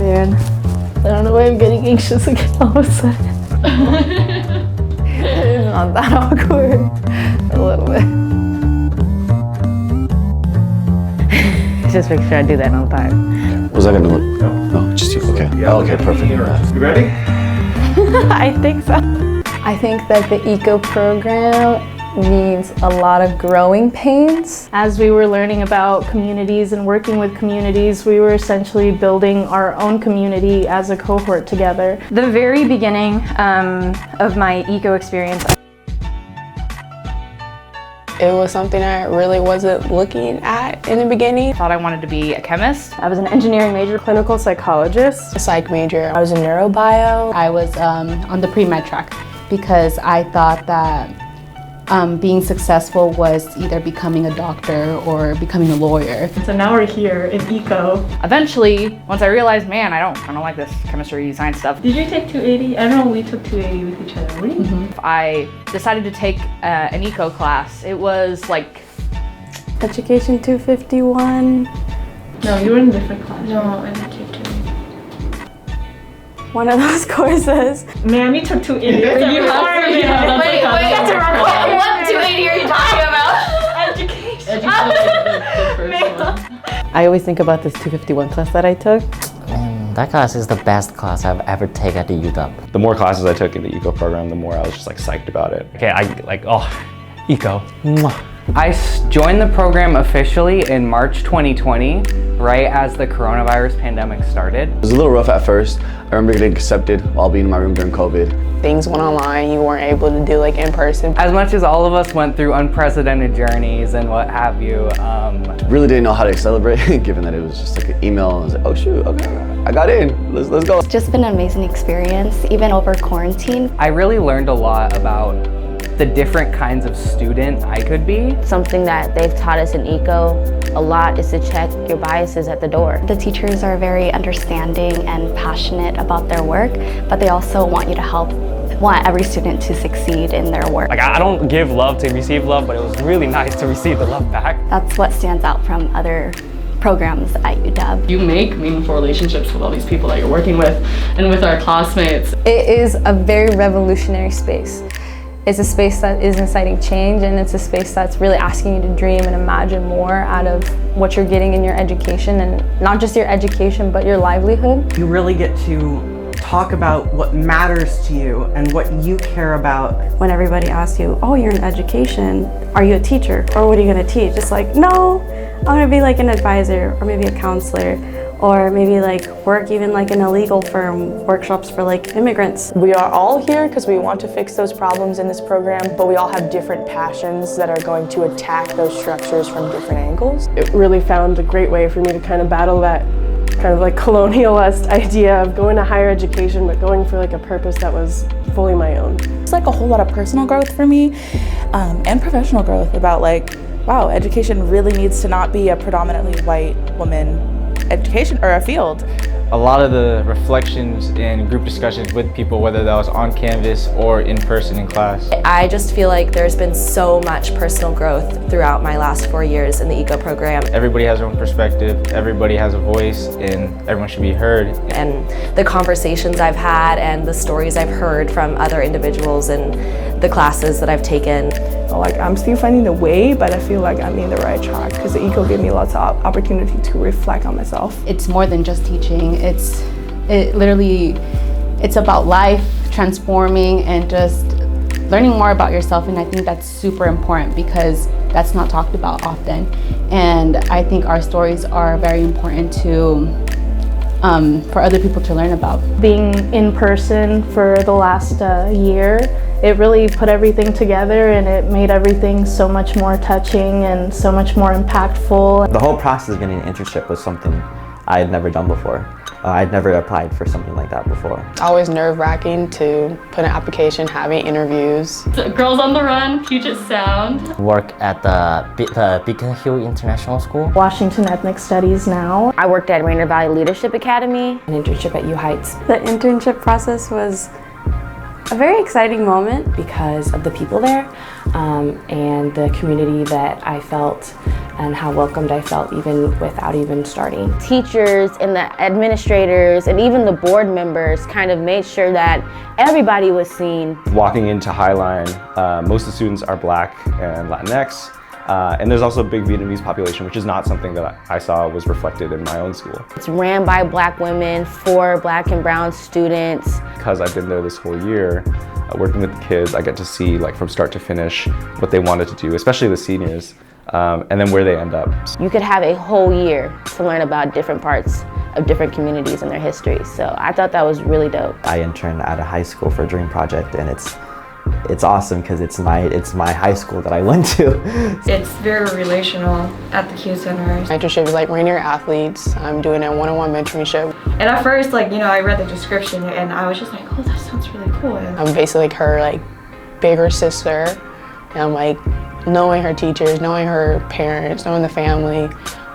man. I don't know why I'm getting anxious again all of a sudden. It's not that awkward. A little bit. Just make sure I do that on time. Was that gonna look? No, just you. Okay. Yeah, Oh, okay, perfect. You ready? I think so. I think that the ECO program needs a lot of growing pains. As we were learning about communities and working with communities, we were essentially building our own community as a cohort together. The very beginning of my ECO experience, it was something I really wasn't looking at in the beginning. I thought I wanted to be a chemist. I was an engineering major, clinical psychologist. A psych major. I was in neurobio. I was on the pre-med track because I thought that being successful was either becoming a doctor or becoming a lawyer. So now we're here in ECO. Eventually, once I realized, man, I don't like this chemistry, science stuff. Did you take 280? I know we took 280 with each other. What do you I decided to take an ECO class. It was like Education 251. No, you were in a different class. No, I didn't take 280. One of those courses. Ma'am, you took 280. Wait, what 280 are you talking about? Education. I always think about this 251 class that I took. Man, that class is the best class I've ever taken at the UW. The more classes I took in the ECO program, the more I was just like psyched about it. Okay, ECO. Mwah. I joined the program officially in March 2020, right as the coronavirus pandemic started. It was a little rough at first. I remember getting accepted while being in my room during COVID. Things went online, you weren't able to do like in person. As much as all of us went through unprecedented journeys and what have you, Really didn't know how to celebrate, given that it was just like an email. I was like, oh shoot, okay, I got in, let's go. It's just been an amazing experience, even over quarantine. I really learned a lot about the different kinds of student I could be. Something that they've taught us in ECO a lot is to check your biases at the door. The teachers are very understanding and passionate about their work, but they also want you to want every student to succeed in their work. Like, I don't give love to receive love, but it was really nice to receive the love back. That's what stands out from other programs at UW. You make meaningful relationships with all these people that you're working with and with our classmates. It is a very revolutionary space. It's a space that is inciting change, and it's a space that's really asking you to dream and imagine more out of what you're getting in your education, and not just your education, but your livelihood. You really get to talk about what matters to you and what you care about. When everybody asks you, oh, you're in education, are you a teacher? Or what are you gonna teach? It's like, no, I'm gonna be like an advisor or maybe a counselor, or maybe like work even like in a legal firm, workshops for like immigrants. We are all here because we want to fix those problems in this program, but we all have different passions that are going to attack those structures from different angles. It really found a great way for me to kind of battle that kind of like colonialist idea of going to higher education, but going for like a purpose that was fully my own. It's like a whole lot of personal growth for me and professional growth about like, wow, education really needs to not be a predominantly white woman education or a field. A lot of the reflections and group discussions with people, whether that was on Canvas or in person in class. I just feel like there's been so much personal growth throughout my last 4 years in the ECO program. Everybody has their own perspective, everybody has a voice, and everyone should be heard. And the conversations I've had and the stories I've heard from other individuals in the classes that I've taken. Like, I'm still finding the way, but I feel like I'm in the right track because the ECO gave me lots of opportunity to reflect on myself. It's more than just teaching. It's about life, transforming, and just learning more about yourself. And I think that's super important because that's not talked about often. And I think our stories are very important for other people to learn about. Being in person for the last year, it really put everything together, and it made everything so much more touching and so much more impactful. The whole process of getting an internship was something I had never done before. I'd never applied for something like that before. Always nerve-wracking to put an application, having interviews. Girls on the Run, Puget Sound. Work at the Beacon Hill International School. Washington Ethnic Studies now. I worked at Rainier Valley Leadership Academy. An internship at U Heights. The internship process was a very exciting moment because of the people there and the community that I felt and how welcomed I felt even without even starting. Teachers and the administrators and even the board members kind of made sure that everybody was seen. Walking into Highline, most of the students are Black and Latinx, and there's also a big Vietnamese population, which is not something that I saw was reflected in my own school. It's ran by Black women for Black and brown students. Because I've been there this whole year, working with the kids, I get to see like from start to finish what they wanted to do, especially the seniors. And then where they end up. You could have a whole year to learn about different parts of different communities and their histories. So I thought that was really dope. I interned at a high school for a Dream Project, and it's awesome because it's my high school that I went to. It's very relational at the Q Center. Mentorship is like Rainier Athletes. I'm doing a one-on-one mentorship. And at first, like, you know, I read the description and I was just like, oh, that sounds really cool. I'm basically like her like bigger sister, and I'm like knowing her teachers, knowing her parents, knowing the family,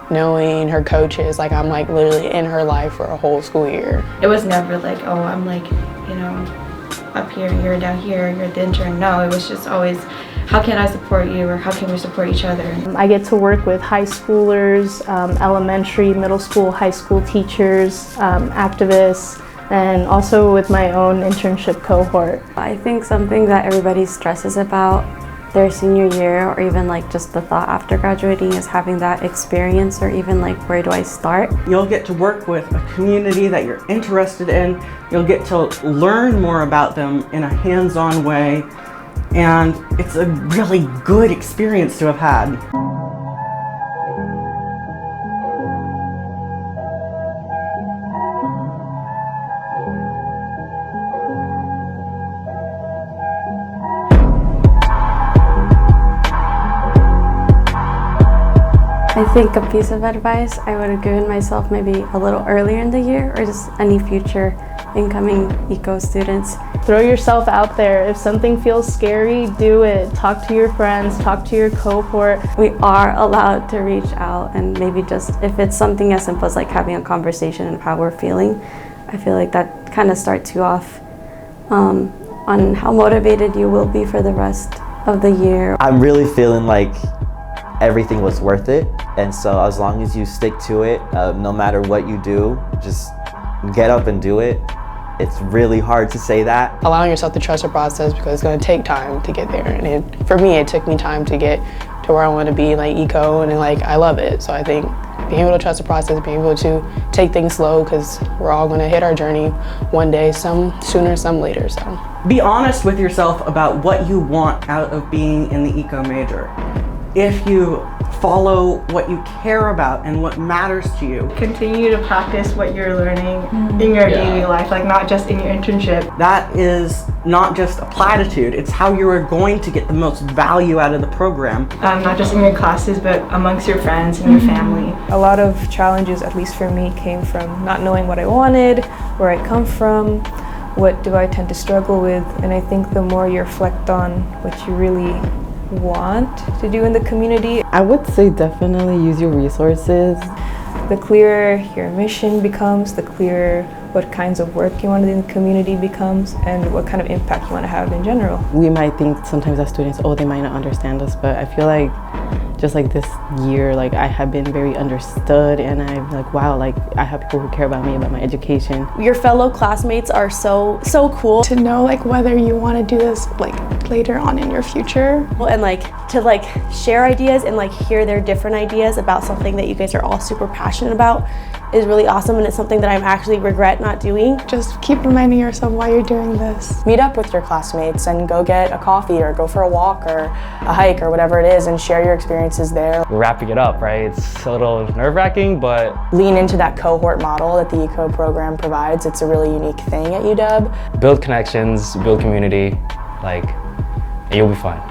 knowing her coaches, like I'm like literally in her life for a whole school year. It was never like, oh, I'm like, you know, up here, you're down here, you're the intern. No, it was just always, how can I support you, or how can we support each other? I get to work with high schoolers, elementary, middle school, high school teachers, activists, and also with my own internship cohort. I think something that everybody stresses about their senior year, or even like just the thought after graduating, is having that experience, or even like, where do I start? You'll get to work with a community that you're interested in. You'll get to learn more about them in a hands-on way, and it's a really good experience to have had. I think a piece of advice I would have given myself maybe a little earlier in the year, or just any future incoming eco students. Throw yourself out there. If something feels scary, do it. Talk to your friends, talk to your cohort. We are allowed to reach out, and maybe just if it's something as simple as like having a conversation of how we're feeling, I feel like that kind of starts you off on how motivated you will be for the rest of the year. I'm really feeling like everything was worth it, and so as long as you stick to it, no matter what you do, just get up and do it. It's really hard to say that. Allowing yourself to trust the process, because it's going to take time to get there, and for me it took me time to get to where I want to be, like eco, and like I love it. So I think being able to trust the process, being able to take things slow, because we're all going to hit our journey one day, some sooner, some later. So be honest with yourself about what you want out of being in the eco major. If you follow what you care about and what matters to you. Continue to practice what you're learning in your daily life, like not just in your internship. That is not just a platitude, it's how you are going to get the most value out of the program. Not just in your classes, but amongst your friends and your family. A lot of challenges, at least for me, came from not knowing what I wanted, where I come from, what do I tend to struggle with, and I think the more you reflect on what you really want to do in the community. I would say definitely use your resources. The clearer your mission becomes, the clearer what kinds of work you want to do in the community becomes, and what kind of impact you want to have in general. We might think sometimes as students, oh, they might not understand us, but I feel like just like this year, like I have been very understood, and I'm like, wow, like I have people who care about me, about my education. Your fellow classmates are so cool. To know like whether you want to do this like later on in your future. And like to like share ideas and like hear their different ideas about something that you guys are all super passionate about is really awesome, and it's something that I actually regret not doing. Just keep reminding yourself why you're doing this. Meet up with your classmates and go get a coffee or go for a walk or a hike or whatever it is, and share your experiences there. We're wrapping it up, right? It's a little nerve-wracking, but lean into that cohort model that the ECO program provides. It's a really unique thing at UW. Build connections, build community, like, and you'll be fine.